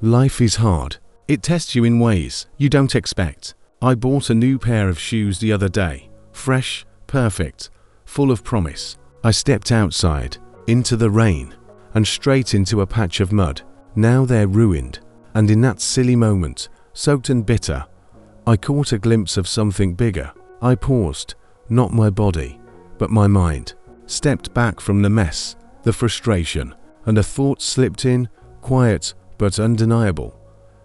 Life is hard. It tests you in ways you don't expect. I bought a new pair of shoes the other day. Fresh, perfect, full of promise. I stepped outside, into the rain, and straight into a patch of mud. Now they're ruined. And in that silly moment, soaked and bitter, I caught a glimpse of something bigger. I paused, not my body, but my mind. Stepped back from the mess, the frustration, and a thought slipped in, quiet but undeniable.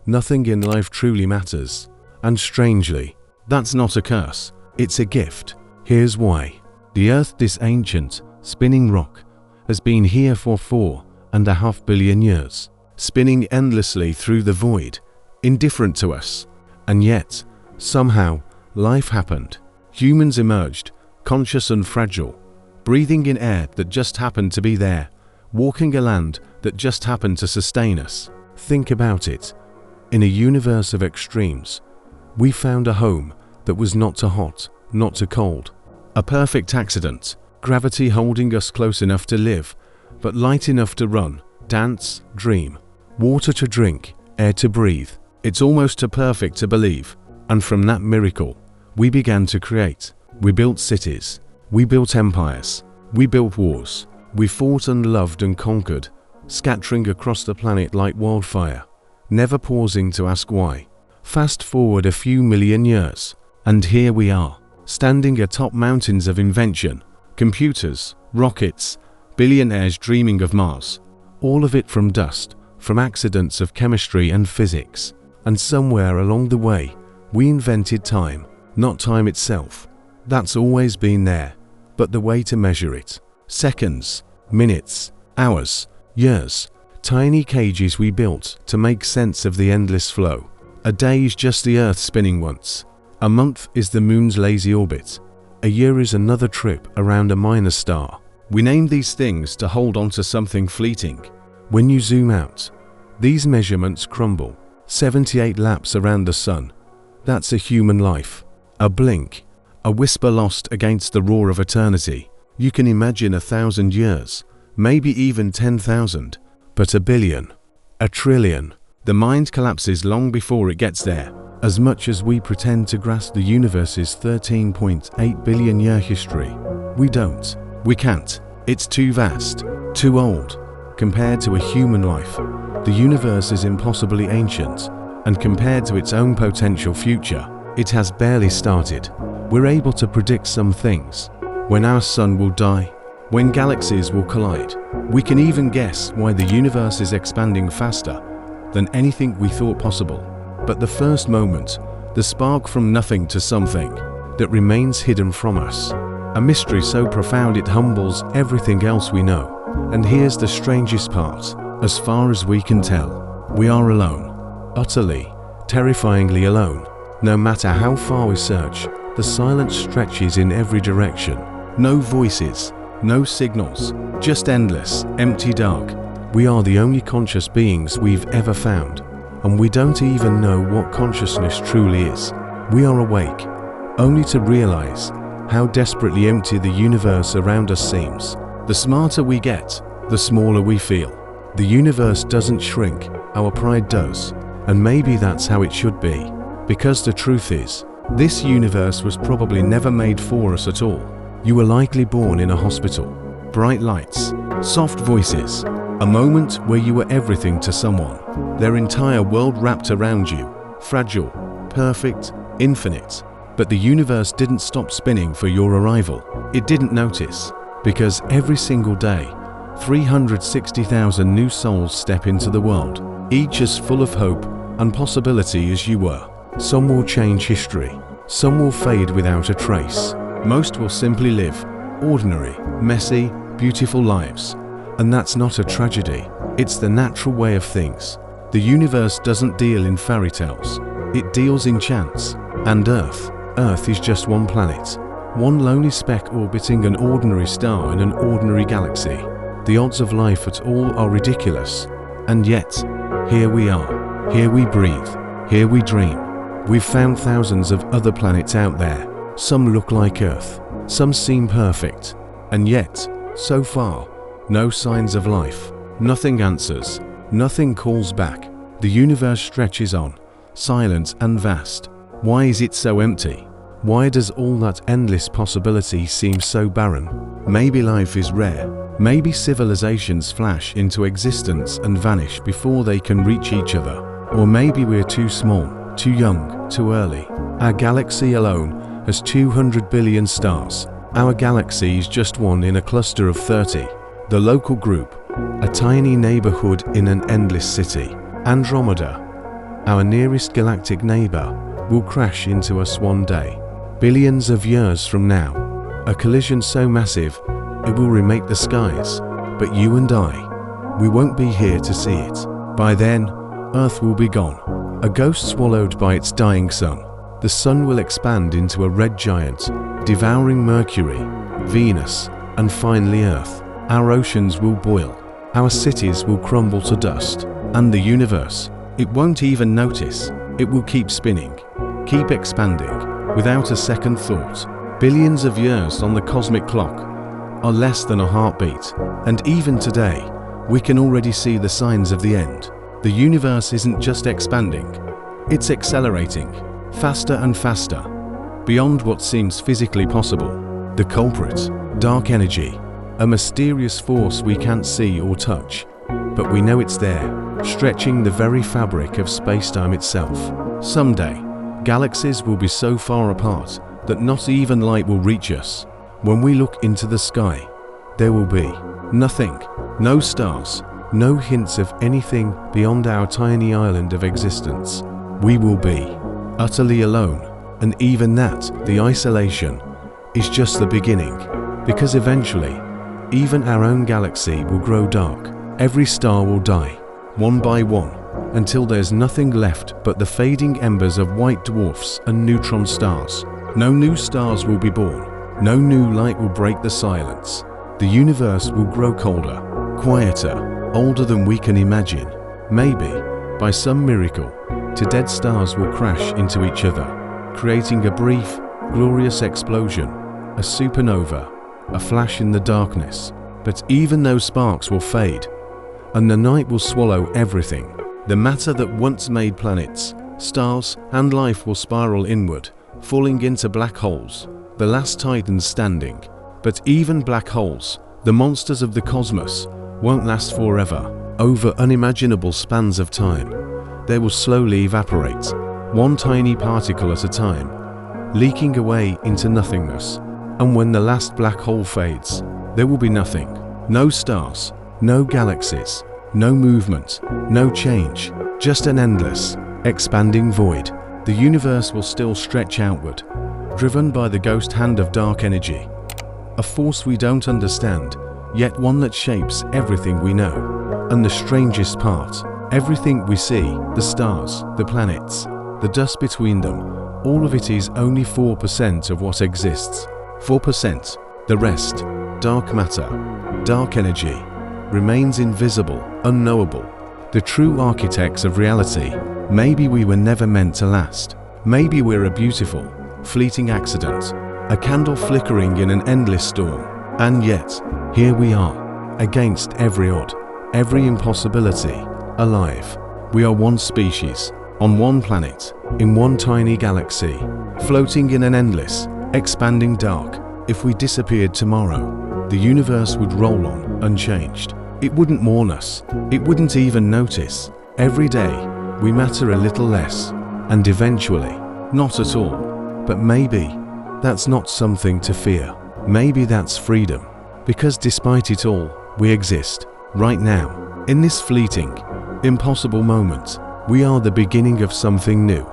Nothing in life truly matters. And strangely, that's not a curse, it's a gift. Here's why. The Earth, this ancient, spinning rock, has been here for 4.5 billion years, spinning endlessly through the void, indifferent to us. And yet, somehow, life happened. Humans emerged, conscious and fragile, breathing in air that just happened to be there, walking a land that just happened to sustain us. Think about it. In a universe of extremes, we found a home that was not too hot, not too cold. A perfect accident, gravity holding us close enough to live, but light enough to run, dance, dream. Water to drink, air to breathe. It's almost too perfect to believe. And from that miracle, we began to create. We built cities. We built empires. We built wars. We fought and loved and conquered, scattering across the planet like wildfire, never pausing to ask why. Fast forward a few million years, and here we are, standing atop mountains of invention, computers, rockets, billionaires dreaming of Mars. All of it from dust, from accidents of chemistry and physics. And somewhere along the way, we invented time, not time itself. That's always been there, but the way to measure it. Seconds, minutes, hours, years. Tiny cages we built to make sense of the endless flow. A day is just the Earth spinning once. A month is the moon's lazy orbit. A year is another trip around a minor star. We name these things to hold on to something fleeting. When you zoom out, these measurements crumble. 78 laps around the sun. That's a human life. A blink. A whisper lost against the roar of eternity. You can imagine 1,000 years, maybe even 10,000, but 1 billion, 1 trillion. The mind collapses long before it gets there. As much as we pretend to grasp the universe's 13.8 billion year history, we don't. We can't. It's too vast, too old. Compared to a human life, the universe is impossibly ancient, and compared to its own potential future, it has barely started. We're able to predict some things. When our sun will die, when galaxies will collide. We can even guess why the universe is expanding faster than anything we thought possible. But the first moment, the spark from nothing to something that remains hidden from us. A mystery so profound it humbles everything else we know. And here's the strangest part. As far as we can tell, we are alone. Utterly, terrifyingly alone. No matter how far we search, the silence stretches in every direction. No voices, no signals, just endless, empty dark. We are the only conscious beings we've ever found, and we don't even know what consciousness truly is. We are awake, only to realize how desperately empty the universe around us seems. The smarter we get, the smaller we feel. The universe doesn't shrink, our pride does, and maybe that's how it should be. Because the truth is, this universe was probably never made for us at all. You were likely born in a hospital. Bright lights, soft voices, a moment where you were everything to someone. Their entire world wrapped around you, fragile, perfect, infinite. But the universe didn't stop spinning for your arrival. It didn't notice, because every single day, 360,000 new souls step into the world, each as full of hope and possibility as you were. Some will change history. Some will fade without a trace. Most will simply live ordinary, messy, beautiful lives. And that's not a tragedy. It's the natural way of things. The universe doesn't deal in fairy tales. It deals in chance. And Earth is just one planet. One lonely speck orbiting an ordinary star in an ordinary galaxy. The odds of life at all are ridiculous. And yet, here we are. Here we breathe. Here we dream. We've found thousands of other planets out there. Some look like Earth. Some seem perfect. And yet, so far, no signs of life. Nothing answers. Nothing calls back. The universe stretches on, silent and vast. Why is it so empty? Why does all that endless possibility seem so barren? Maybe life is rare. Maybe civilizations flash into existence and vanish before they can reach each other. Or maybe we're too small, too young, too early. Our galaxy alone has 200 billion stars. Our galaxy is just one in a cluster of 30. The local group, a tiny neighborhood in an endless city. Andromeda, our nearest galactic neighbor, will crash into us one day. Billions of years from now, a collision so massive it will remake the skies. But you and I, we won't be here to see it. By then, Earth will be gone, a ghost swallowed by its dying sun. The sun will expand into a red giant, devouring Mercury, Venus, and finally Earth. Our oceans will boil, our cities will crumble to dust, and the universe, it won't even notice. It will keep spinning, keep expanding, without a second thought. Billions of years on the cosmic clock are less than a heartbeat, and even today, we can already see the signs of the end. The universe isn't just expanding, it's accelerating, faster and faster, beyond what seems physically possible. The culprit, dark energy, a mysterious force we can't see or touch, but we know it's there, stretching the very fabric of space-time itself. Someday, galaxies will be so far apart that not even light will reach us. When we look into the sky, there will be nothing, no stars, no hints of anything beyond our tiny island of existence. We will be utterly alone, and even that, the isolation, is just the beginning, because eventually, even our own galaxy will grow dark. Every star will die, one by one, until there's nothing left but the fading embers of white dwarfs and neutron stars. No new stars will be born. No new light will break the silence. The universe will grow colder, quieter, older than we can imagine. Maybe, by some miracle, two dead stars will crash into each other, creating a brief, glorious explosion, a supernova, a flash in the darkness. But even those sparks will fade, and the night will swallow everything. The matter that once made planets, stars, and life will spiral inward, falling into black holes, the last titans standing. But even black holes, the monsters of the cosmos, won't last forever. Over unimaginable spans of time, they will slowly evaporate, one tiny particle at a time, leaking away into nothingness. And when the last black hole fades, there will be nothing. No stars, no galaxies, no movement, no change, just an endless, expanding void. The universe will still stretch outward, driven by the ghost hand of dark energy, a force we don't understand, yet one that shapes everything we know. And the strangest part, everything we see, the stars, the planets, the dust between them, all of it is only 4% of what exists. 4%. The rest, dark matter, dark energy, remains invisible, unknowable. The true architects of reality. Maybe we were never meant to last. Maybe we're a beautiful, fleeting accident, a candle flickering in an endless storm. And yet, here we are, against every odd, every impossibility, alive. We are one species, on one planet, in one tiny galaxy, floating in an endless, expanding dark. If we disappeared tomorrow, the universe would roll on, unchanged. It wouldn't mourn us. It wouldn't even notice. Every day, we matter a little less, and eventually, not at all. But maybe, that's not something to fear. Maybe that's freedom. Because despite it all, we exist, right now, in this fleeting, impossible moment. We are the beginning of something new.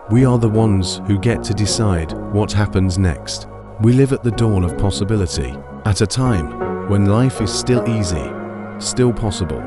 We are the ones who get to decide what happens next. We live at the dawn of possibility, at a time when life is still easy, still possible,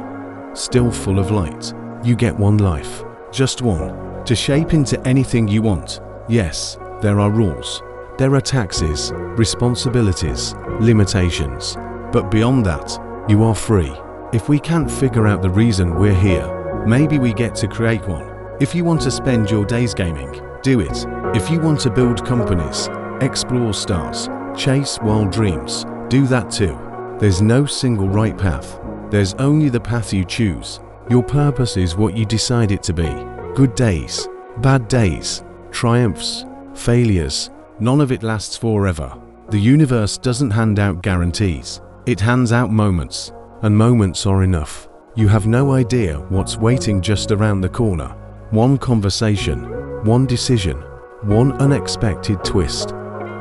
still full of light. You get one life, just one, to shape into anything you want. Yes, there are rules. There are taxes, responsibilities, limitations. But beyond that, you are free. If we can't figure out the reason we're here, maybe we get to create one. If you want to spend your days gaming, do it. If you want to build companies, explore stars, chase wild dreams, do that too. There's no single right path. There's only the path you choose. Your purpose is what you decide it to be. Good days, bad days, triumphs, failures, none of it lasts forever. The universe doesn't hand out guarantees. It hands out moments, and moments are enough. You have no idea what's waiting just around the corner. One conversation, one decision, one unexpected twist,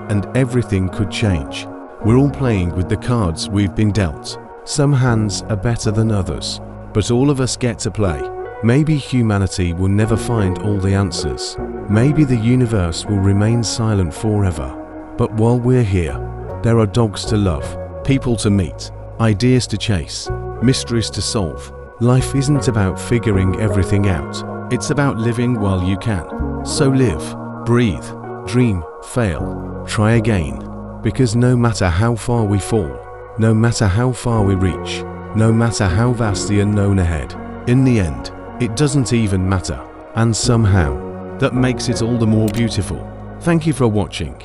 and everything could change. We're all playing with the cards we've been dealt. Some hands are better than others, but all of us get to play. Maybe humanity will never find all the answers. Maybe the universe will remain silent forever. But while we're here, there are dogs to love, people to meet, ideas to chase, mysteries to solve. Life isn't about figuring everything out. It's about living while you can. So live, breathe, dream, fail, try again. Because no matter how far we fall, no matter how far we reach, no matter how vast the unknown ahead, in the end, it doesn't even matter. And somehow, that makes it all the more beautiful. Thank you for watching.